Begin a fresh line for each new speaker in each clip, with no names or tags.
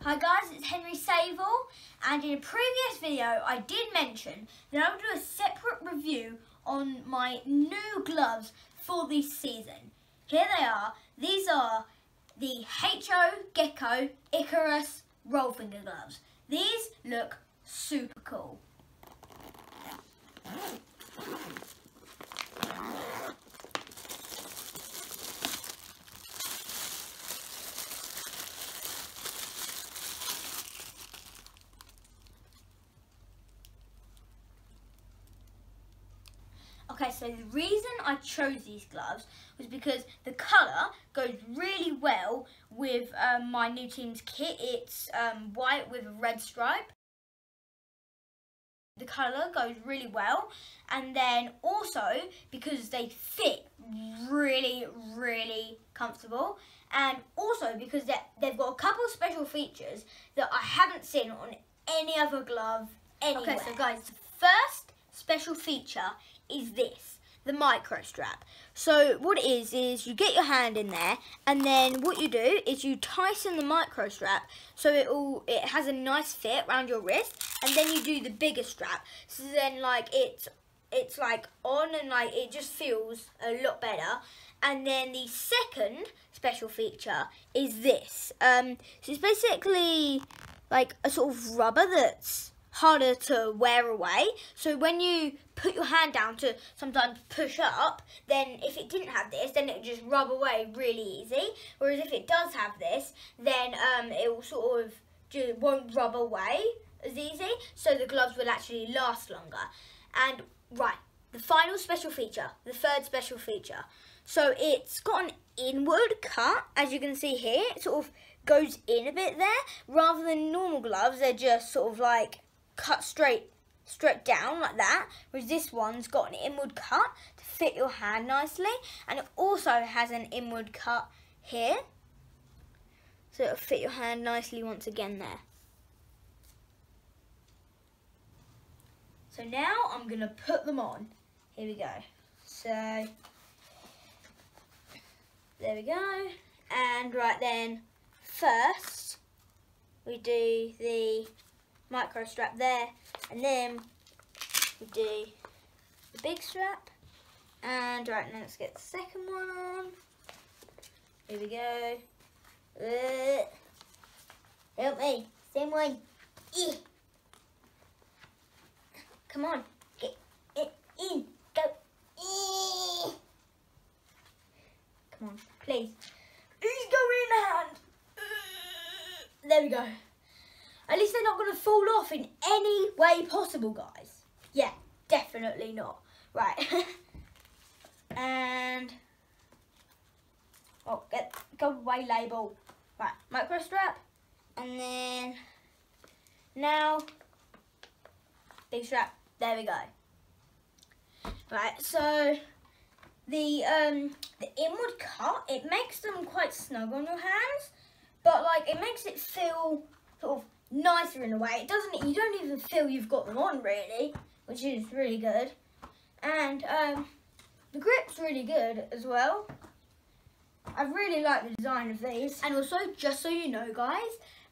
Hi guys, it's Henry Sable, and in a previous video I did mention that I would do a separate review on my new gloves for this season. Here they are. These are the HO Gecko Ikarus roll finger gloves. These look super cool. Okay, so the reason I chose these gloves was because the colour goes really well with my new team's kit. It's white with a red stripe. The colour goes really well, and then also because they fit really comfortable, and also because they've got a couple of special features that I haven't seen on any other glove anywhere. Okay, so guys, the first special feature is this, the micro strap. So what it is you get your hand in there, and then what you do is you tighten the micro strap so it has a nice fit around your wrist, and then you do the bigger strap. So then like it's like on, and like it just feels a lot better. And then the second special feature is this. So it's basically like a sort of rubber that's harder to wear away. So when you put your hand down to sometimes push up, then if it didn't have this, then it would just rub away really easy. Whereas if it does have this, then it will sort of just won't rub away as easy. So the gloves will actually last longer. And right, the final special feature, the third special feature. So it's got an inward cut, as you can see here. It sort of goes in a bit there. Rather than normal gloves, they're just sort of like cut straight down like that, whereas this one's got an inward cut to fit your hand nicely, and it also has an inward cut here, so it'll fit your hand nicely once again there. So now I'm gonna put them on. Here we go. So there we go. And right then, first we do the micro strap there, and then we do the big strap. And right now, let's get the second one on. Here we go. Help me, same one. Come on, get it in, go. Come on, please. Please go in the hand. There we go. At least they're not going to fall off in any way possible, guys. Yeah, definitely not. Right. And oh, go away, label. Right, micro strap, and then now big strap. There we go. Right, so the inward cut, it makes them quite snug on your hands, but like it makes it feel sort of nicer in a way. It doesn't, you don't even feel you've got them on really, which is really good. And the grip's really good as well. I really like the design of these. And also, just so you know guys,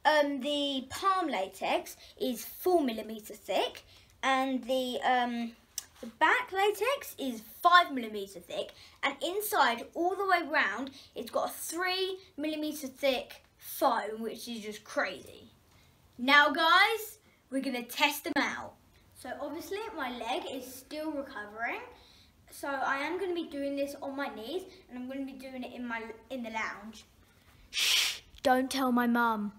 the palm latex is 4mm thick, and the back latex is 5mm thick, and inside all the way round it's got a 3mm thick foam, which is just crazy. Now guys, we're going to test them out. So obviously my leg is still recovering, so I am going to be doing this on my knees, and I'm going to be doing it in the lounge. Shh, don't tell my mum.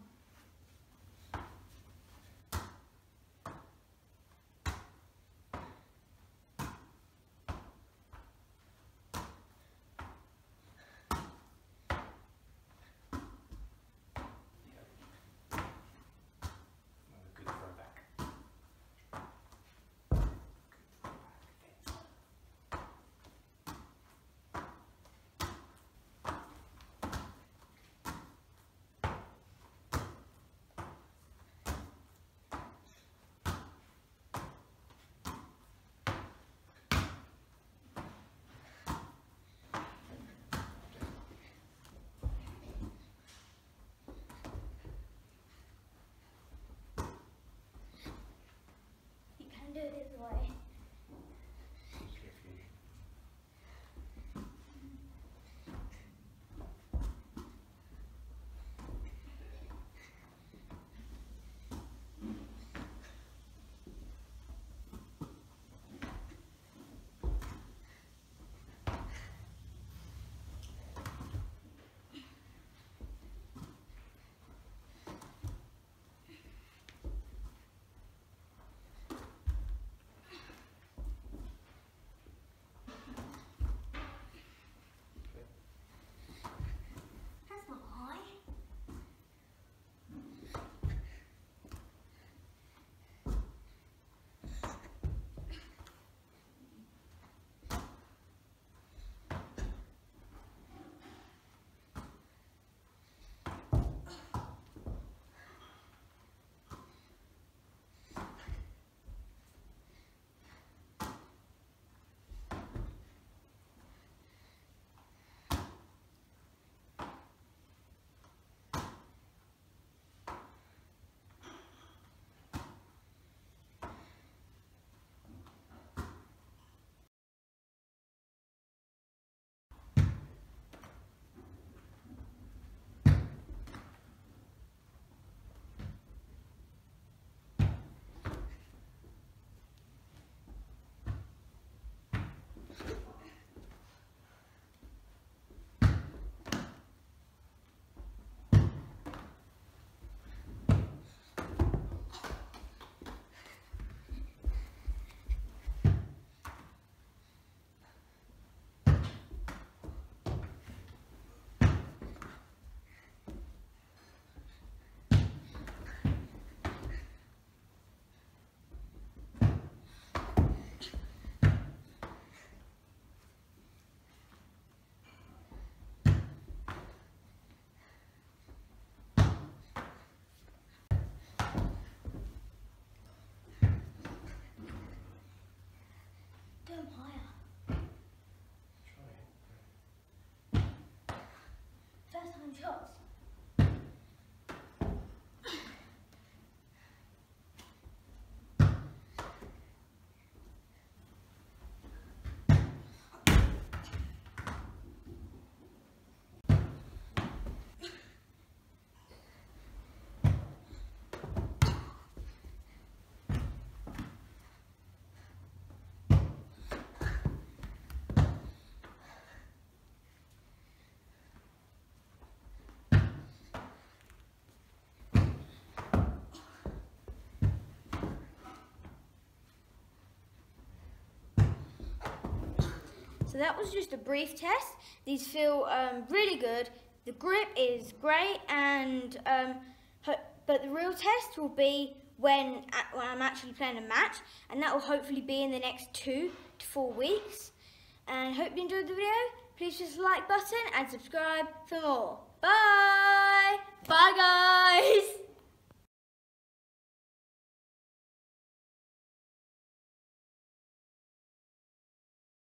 guitars. So that was just a brief test. These feel really good. The grip is great, and but the real test will be when I'm actually playing a match, and that will hopefully be in the next 2 to 4 weeks. And hope you enjoyed the video. Please just like button and subscribe for more. Bye! Bye guys!